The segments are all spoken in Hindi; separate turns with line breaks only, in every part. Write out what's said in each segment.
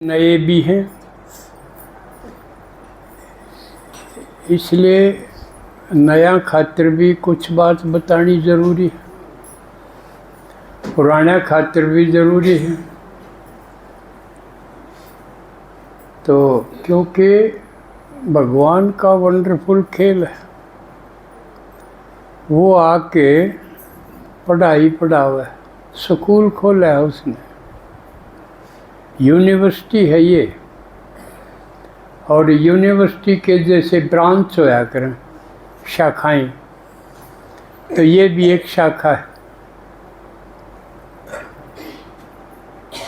नए भी हैं, इसलिए नया खातिर भी कुछ बात बतानी ज़रूरी है, पुराना खातिर भी ज़रूरी है। तो क्योंकि भगवान का वंडरफुल खेल है, वो आके पढ़ाई पढ़ावे, स्कूल खोला है उसने, यूनिवर्सिटी है ये। और यूनिवर्सिटी के जैसे ब्रांच होया करें, शाखाएं, तो ये भी एक शाखा है।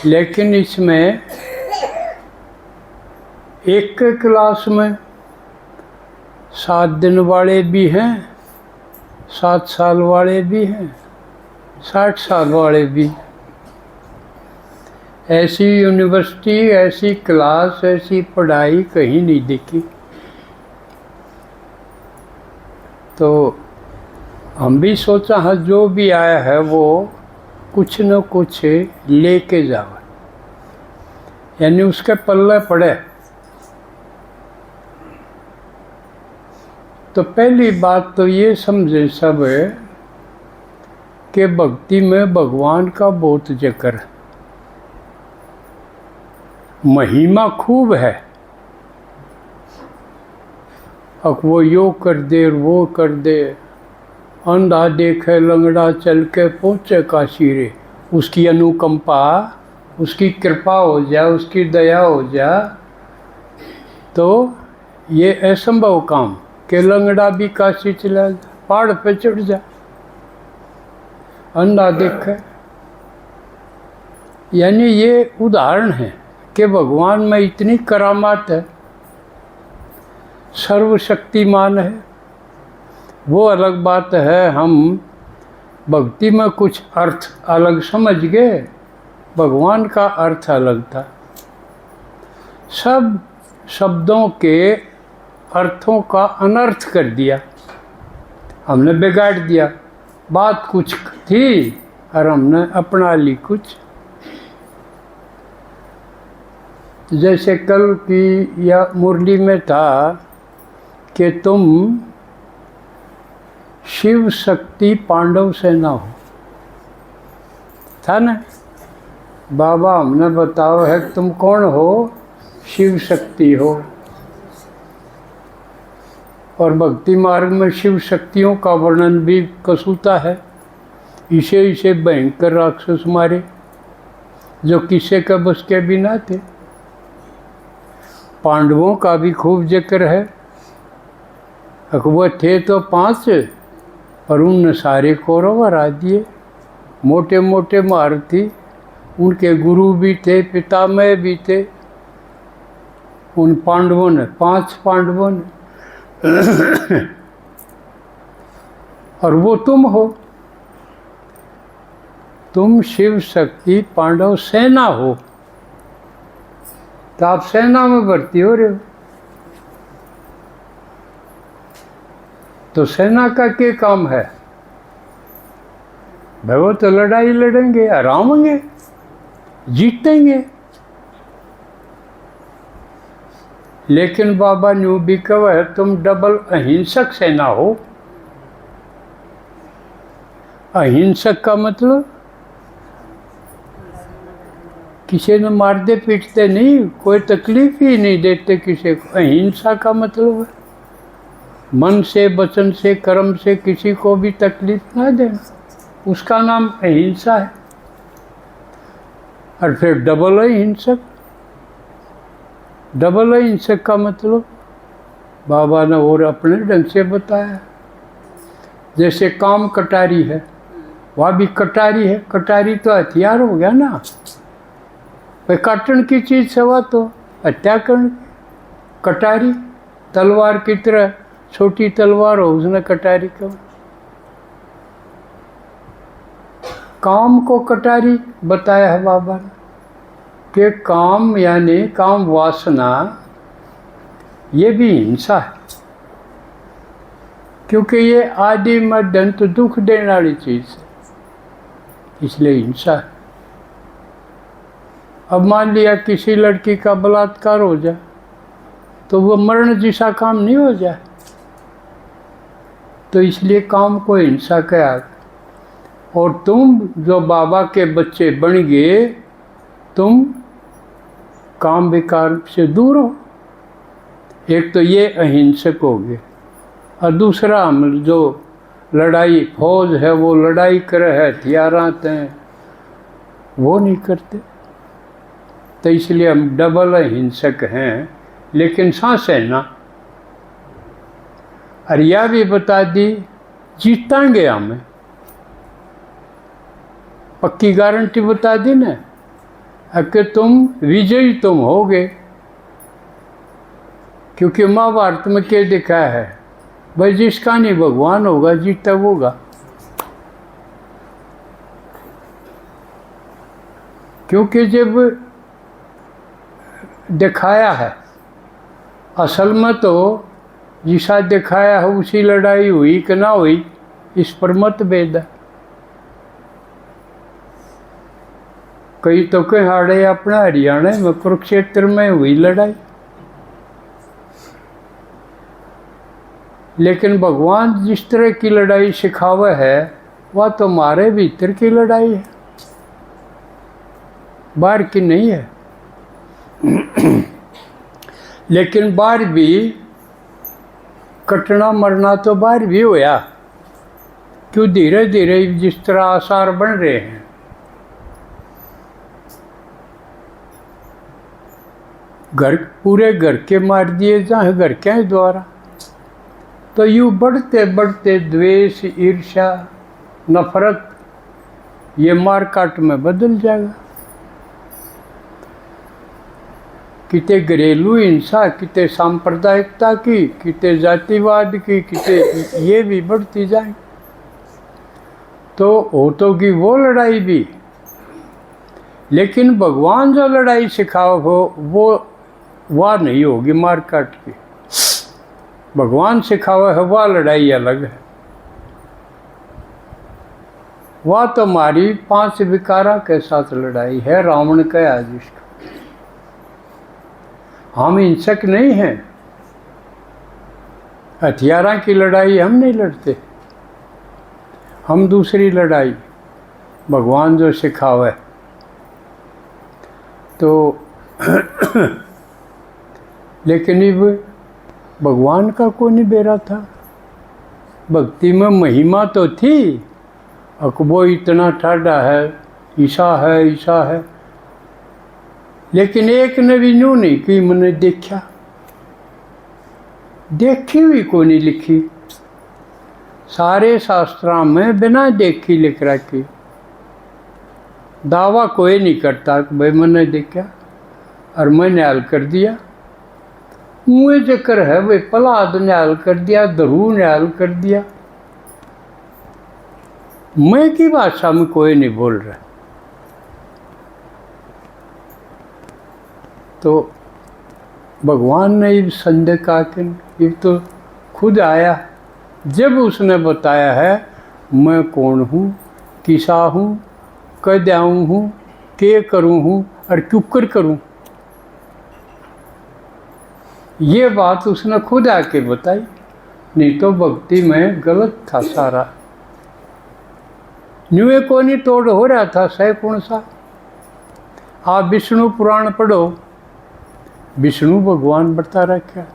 लेकिन इसमें एक क्लास में 7 दिन वाले भी हैं, 7 साल वाले भी हैं, 60 साल वाले भी। ऐसी यूनिवर्सिटी, ऐसी क्लास, ऐसी पढ़ाई कहीं नहीं देखी। तो हम भी सोचा है जो भी आया है वो कुछ न कुछ लेके जावे, यानी उसके पल्ले पड़े। तो पहली बात तो ये समझे सब कि भक्ति में भगवान का बहुत जिक्र है, महिमा खूब है। अब वो यो कर दे, वो कर दे, अंधा देखे लंगड़ा चल के पहुँचे काशी रे, उसकी अनुकंपा, उसकी कृपा हो जा, उसकी दया हो जा, तो ये असंभव काम कि लंगड़ा भी काशी चला जा, पहाड़ पे चढ़ जा, अंधा देखे। यानी ये उदाहरण है कि भगवान में इतनी करामात है, सर्वशक्तिमान है। वो अलग बात है, हम भक्ति में कुछ अर्थ अलग समझ गए, भगवान का अर्थ अलग था। सब शब्दों के अर्थों का अनर्थ कर दिया, हमने बिगाड़ दिया। बात कुछ थी और हमने अपना ली कुछ। जैसे कल की या मुरली में था कि तुम शिव शक्ति पांडव सेना हो, था ना। बाबा हमने बताओ है कि तुम कौन हो, शिव शक्ति हो। और भक्ति मार्ग में शिव शक्तियों का वर्णन भी कसूता है। इसे इसे भयंकर राक्षस मारे जो किसी का बस के भी ना थे। पांडवों का भी खूब जिक्र है, अकबर थे तो 5 और उनने सारे कौरव हरा दिए। मोटे मोटे महारथी, उनके गुरु भी थे, पितामह भी थे, उन पांडवों ने, 5 पांडवों ने। और वो तुम हो, तुम शिव शक्ति पांडव सेना हो। तो आप सेना में भर्ती हो रहे हो, तो सेना का क्या काम है भाई? वो तो लड़ाई लड़ेंगे, हराएंगे, जीतेंगे। लेकिन बाबा न्यू भी कहे तुम डबल अहिंसक सेना हो। अहिंसक का मतलब किसी ने मारते पीटते नहीं, कोई तकलीफ ही नहीं देते किसी को। अहिंसा का मतलब है मन से, वचन से, कर्म से किसी को भी तकलीफ ना देना, उसका नाम अहिंसा है। और फिर डबल अहिंसक, डबल अहिंसक का मतलब बाबा ने और अपने ढंग से बताया। जैसे काम कटारी है, वहाँ भी कटारी है। कटारी तो हथियार हो गया ना भाई, काटन की चीज़ सवा तो हत्या करने। कटारी तलवार की तरह, छोटी तलवार हो, उसने कटारी कहा। काम को कटारी बताया है बाबा ने कि काम यानी काम वासना, ये भी हिंसा है, क्योंकि ये आदि मध्य अंत दुख देने वाली चीज़ है, इसलिए हिंसा है। अब मान लिया किसी लड़की का बलात्कार हो जाए तो वो मरण जैसा काम नहीं हो जाए। तो इसलिए काम को हिंसा कहा। और तुम जो बाबा के बच्चे बन गए, तुम काम विकार से दूर हो। एक तो ये अहिंसक हो गए, और दूसरा हम जो लड़ाई फौज है वो लड़ाई करे है, हथियार आते हैं, वो नहीं करते। तो इसलिए हम डबल अहिंसक हैं, लेकिन सांस है ना। और यह भी बता दी जीतेंगे हमें, पक्की गारंटी बता दी ना कि तुम विजयी तुम होगे। क्योंकि महाभारत में क्या लिखा है भाई, जिसका नहीं भगवान होगा जीता होगा। क्योंकि जब दिखाया है, असल में तो जिसा दिखाया है उसी लड़ाई हुई कि ना हुई, इस पर मत भेद है। कई तो कहीं हाड़े अपना हरियाणा में कुरुक्षेत्र में हुई लड़ाई, लेकिन भगवान जिस तरह की लड़ाई सिखावे है वह तो हमारे भीतर की लड़ाई है, बाहर की नहीं है। लेकिन बाहर भी कटना मरना तो बाहर भी होया। क्यों? धीरे धीरे जिस तरह आसार बन रहे हैं, घर पूरे घर के मार दिए जाए घर के द्वारा, तो यूँ बढ़ते बढ़ते द्वेष, ईर्ष्या, नफरत ये मार काट में बदल जाएगा। किते घरेलू हिंसा, किते सांप्रदायिकता की, किते जातिवाद की, किते ये भी बढ़ती जाए। तो होतों की वो लड़ाई भी, लेकिन भगवान जो लड़ाई सिखाओ हो वो वह नहीं होगी मार काट की। भगवान सिखावा है वह लड़ाई अलग है। वह तो हमारी 5 विकारा के साथ लड़ाई है, रावण का आज इसका। हम हिंसक नहीं हैं, हथियारों की लड़ाई हम नहीं लड़ते। हम दूसरी लड़ाई भगवान जो सिखावे। तो लेकिन अब भगवान का कोई नहीं बेरा था। भक्ति में महिमा तो थी, अकबो इतना ठाडा है, ईसा है, लेकिन एक ने भी न्यू नहीं कि मैंने देखा, देखी हुई को नहीं लिखी। सारे शास्त्रों में बिना देखी लिख रखी। दावा कोई नहीं करता कि भाई मैंने देखा और मैंने हल कर दिया। मुँह चक्कर है भाई, प्रहलाद ने हल कर दिया, ध्रुव ने हल कर दिया। मैं की भाषा में कोई नहीं बोल रहा। तो भगवान ने इस संदेह का कि तो खुद आया, जब उसने बताया है मैं कौन हूँ, किसा हूँ, कद आऊँ हूँ, के करूँ हूँ और क्यों कर करूँ। ये बात उसने खुद आके बताई, नहीं तो भक्ति में गलत था सारा। न्यूए को नहीं तोड़ हो रहा था सैकड़ों सा। आप विष्णु पुराण पढ़ो, विष्णु भगवान बता रखा,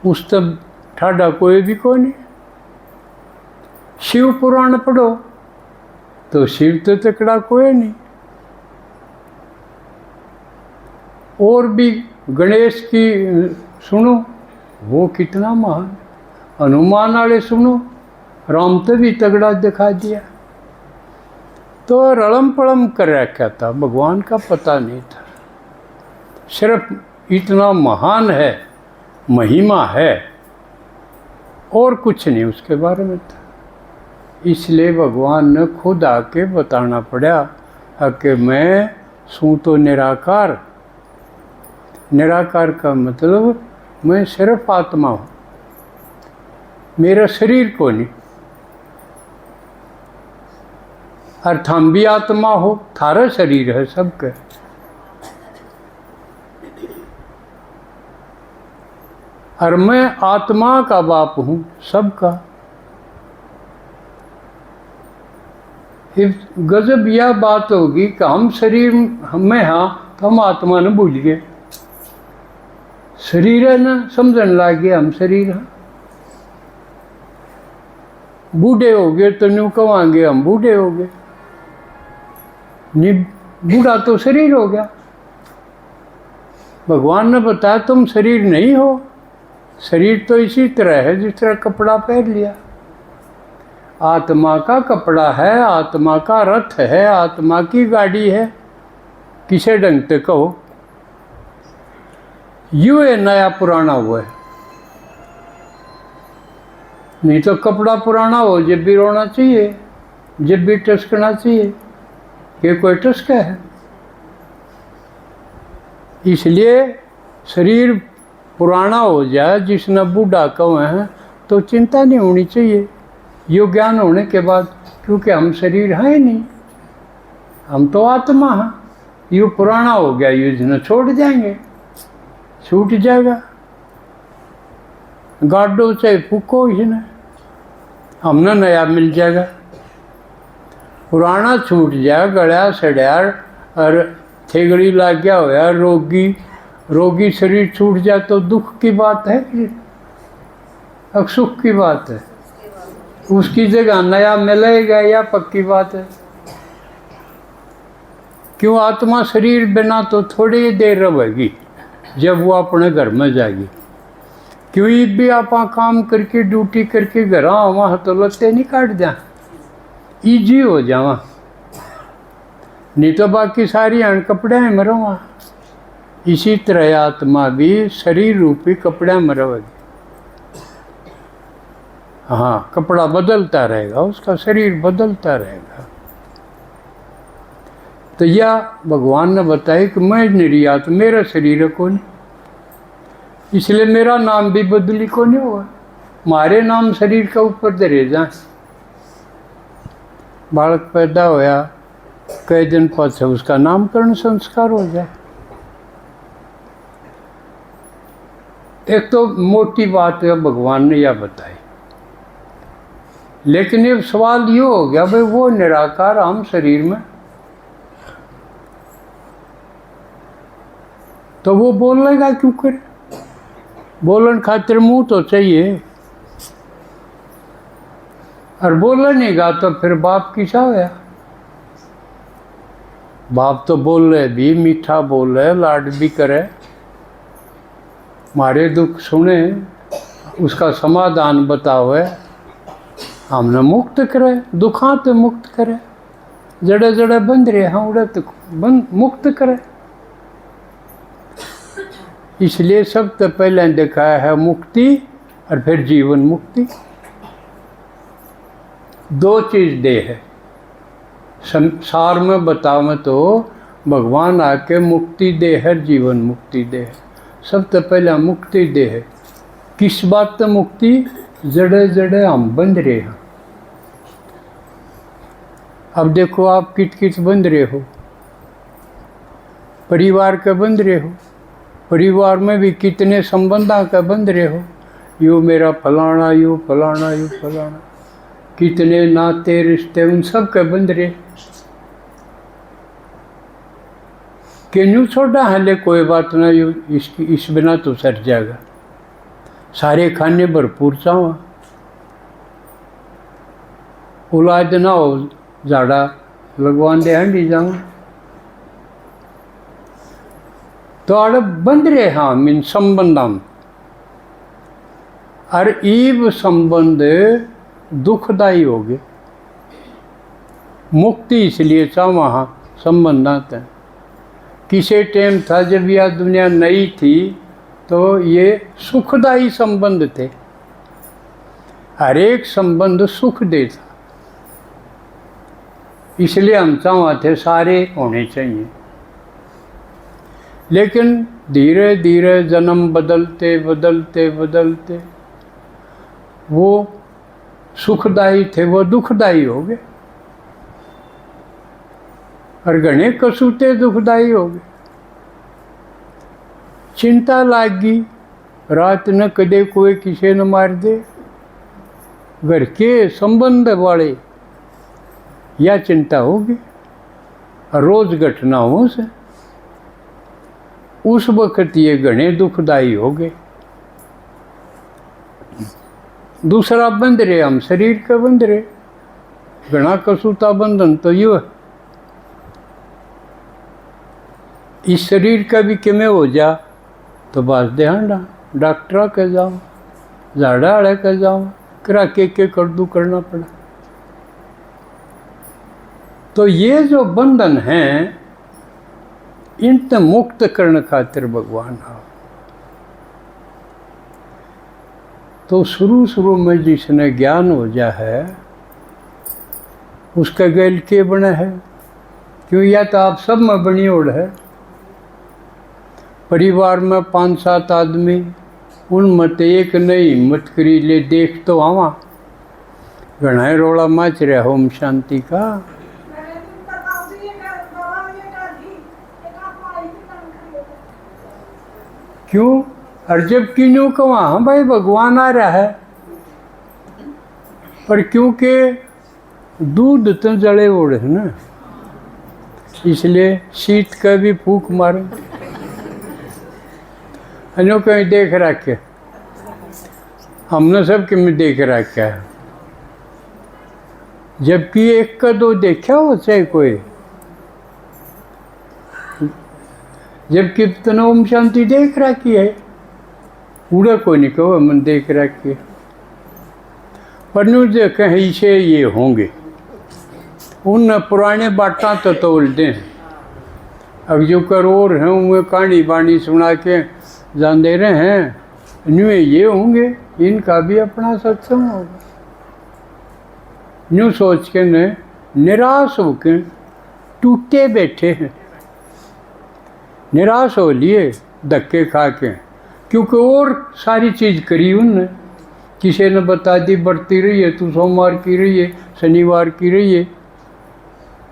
उस तब ठाडा कोई भी को नहीं। शिव पुराण पढ़ो तो शिव तो तकड़ा कोई नहीं। और भी गणेश की सुनो, वो कितना महान। हनुमान वाले सुनो, राम तो भी तगड़ा दिखा दिया। तो रड़म पड़म कर रखा था, भगवान का पता नहीं था। सिर्फ इतना महान है, महिमा है, और कुछ नहीं उसके बारे में था। इसलिए भगवान ने खुद आके बताना पड़ा कि मैं सूँ तो निराकार। निराकार का मतलब मैं सिर्फ आत्मा हूँ, मेरा शरीर को नहीं। और थम भी आत्मा हो, थारा शरीर है सबके, और मैं आत्मा का बाप हूँ सबका। गजब यह बात होगी कि हम शरीर में हाँ तो हम आत्मा ने भूल गए, शरीर है ना समझने लग गए हम शरीर हैं। बूढ़े हो गए तो न्यू कहेंगे हम बूढ़े हो गए, बूढ़ा तो शरीर हो गया। भगवान ने बताया तुम शरीर नहीं हो, शरीर तो इसी तरह है जिस तरह कपड़ा पहन लिया। आत्मा का कपड़ा है, आत्मा का रथ है, आत्मा की गाड़ी है, किसे ढंग से कहो। यूं है नया पुराना हुआ है, नहीं तो कपड़ा पुराना हो जब भी रोना चाहिए, जब भी टसकना चाहिए, ये कोई टसका है। इसलिए शरीर पुराना हो जाए जिसने बूढ़ा कहे हैं तो चिंता नहीं होनी चाहिए यो ज्ञान होने के बाद, क्योंकि हम शरीर हैं नहीं, हम तो आत्मा हैं। यो पुराना हो गया, यो जिन्हें छोड़ जाएंगे, छूट जाएगा। गाडो चाहे फूको इसने, हमने नया मिल जाएगा। पुराना छूट जाए, गड़ा सड़िया और थेगड़ी लग गया होया रोगी शरीर छूट जाए तो दुख की बात है कि सुख की बात है। उसकी जगह नया मिलेगा या पक्की बात है। क्यों आत्मा शरीर बिना तो थोड़ी देर रहेगी जब वो अपने घर में जाएगी। क्यों भी आप काम करके ड्यूटी करके घर आवा तो लत्ते नहीं काट जा, ईजी हो जावा, नहीं तो बाकी सारी अण कपड़े में रहा। इसी तरह आत्मा भी शरीर रूपी कपड़े में रहेगी। हाँ, कपड़ा बदलता रहेगा, उसका शरीर बदलता रहेगा। तो यह भगवान ने बताया कि मैं निर्यात मेरा शरीर को नहीं, इसलिए मेरा नाम भी बदली को नहीं हुआ। मारे नाम शरीर के ऊपर धरे जाए। बालक पैदा होया कई दिन पाछे उसका नामकरण संस्कार हो जाए। एक तो मोटी बात है भगवान ने यह बताई, लेकिन एक सवाल ये हो गया भाई वो निराकार हम शरीर में, तो वो बोलेगा क्यों करे? बोलन खातिर मुंह तो चाहिए, और बोला नहीं गा तो फिर बाप किसा होया? बाप तो बोल रहे भी, मीठा बोल रहे, लाड भी करे, मारे दुख सुने, उसका समाधान बतावे, हमने मुक्त करे, दुखाते मुक्त करे, जड़े जड़े बंद रहे हैं उड़े तो मुक्त करे। इसलिए सबसे पहले दिखाया है मुक्ति और फिर जीवन मुक्ति। दो चीज दे है संसार में बतावे तो भगवान आके मुक्ति दे है, जीवन मुक्ति दे है। सबसे पहले मुक्ति दे है। किस बात से मुक्ति? जड़े जड़े हम बंध रहे हैं। अब देखो आप कित कित बंध रहे हो, परिवार के बंध रहे हो, परिवार में भी कितने संबंधा का बंध रहे हो, यो मेरा फलाना, यो फलाना, यो फलाना, कितने नाते रिश्ते उन सब के बंध रहे। कि न्यू छोड़ा हले कोई बात ना, यो इस बिना तो सर जाएगा, सारे खाने भरपूर चावा, औलाद ना हो जाड़ा लगवान दे हंडी जाऊँ तो आड़े बंद रहे। हाँ मीन संबंधम और ईब संबंध दुखदायी हो गए। मुक्ति इसलिए चावा हाँ संबंधात है। किसी टाइम था जब यह दुनिया नई थी तो ये सुखदायी संबंध थे, हर एक संबंध सुख दे था, इसलिए हम चाहते सारे होने चाहिए। लेकिन धीरे धीरे जन्म बदलते बदलते बदलते वो सुखदायी थे वो दुखदायी हो गए, और घने कसूते दुखदायी हो गए। चिंता लागी रात न कदे कोई किसी न मार दे, घर के संबंध वाले या चिंता होगी रोज घटनाओं से, उस वक्त ये घने दुखदाई हो गए। दूसरा बंध रहे हम शरीर का बंध रहे, घना कसूता बंधन तो यू है। इस शरीर का भी किमें हो जा तो बस ध्यान डॉक्टर के जाओ, झाड़ा आड़े के जाओ, करा के कर दू करना पड़ा। तो ये जो बंधन हैं इनसे मुक्त करने खातिर भगवान आओ। तो शुरू में जिसने ज्ञान हो जा है उसका गैल के बना है, क्यों या तो आप सब में बनी ओढ़ है। परिवार में 5-7 आदमी, उन मत एक नहीं मत करी ले देख तो आवा, घना रोड़ा मच रहा होम शांति का। क्यों? और जब क्यों कहा हाँ भाई भगवान आ रहा है, पर क्योंकि दूध तो जड़े ओढ़े ना, इसलिए शीत का भी फूक मारे। अनो कहीं देख रखे, हमने सब कि मैं देख रखा है, जबकि एक का दो देखा हो चाहे कोई, जबकि इतना ओम शांति देख रखी है, उड़ा कोई नहीं कहो मन देख रखी है। पर जो कहीं से ये होंगे उन पुराने बाटा तो तोलते हैं। अब जो करोड़ हैं उन्हें कहानी बाणी सुना के जान दे रहे हैं, न्यू ये होंगे, इनका भी अपना सत्संग होगा। न्यू सोच के न निराश होके टूटे बैठे हैं, निराश हो लिए धक्के खा के, क्योंकि और सारी चीज़ करी उनने। किसी ने बता दी बढ़ती रही है, तू सोमवार की रही है, शनिवार की रही है,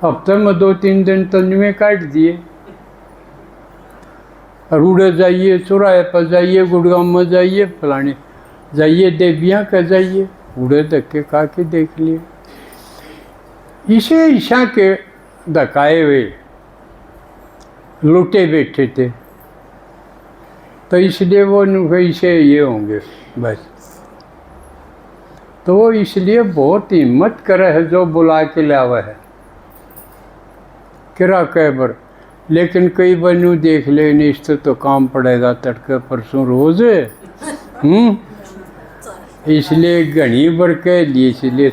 हफ्ते में 2-3 दिन तो न्यूए काट दिए। रूड़े जाइए, चौराहे पर जाइए, गुड़गांव में जाइए, फलाने जाइए, देवियाँ का जाइए, उड़े धक्के खा के देख लिए। इसे ईशा के धकाए हुए लुटे बैठे थे, तो इसलिए वो इसे ये होंगे बस। तो वो इसलिए बहुत हिम्मत करे है जो बुला के लावा है किरा कैबर। लेकिन कई बनू देख ले निश्चित तो काम पड़ेगा तड़के परसों रोज, इसलिए घनी भर के लिए इसलिए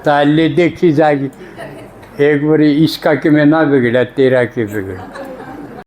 चाल ले देखी जाएगी। एक बार इसका कि मैं ना बिगड़ा तेरा के बिगड़ा।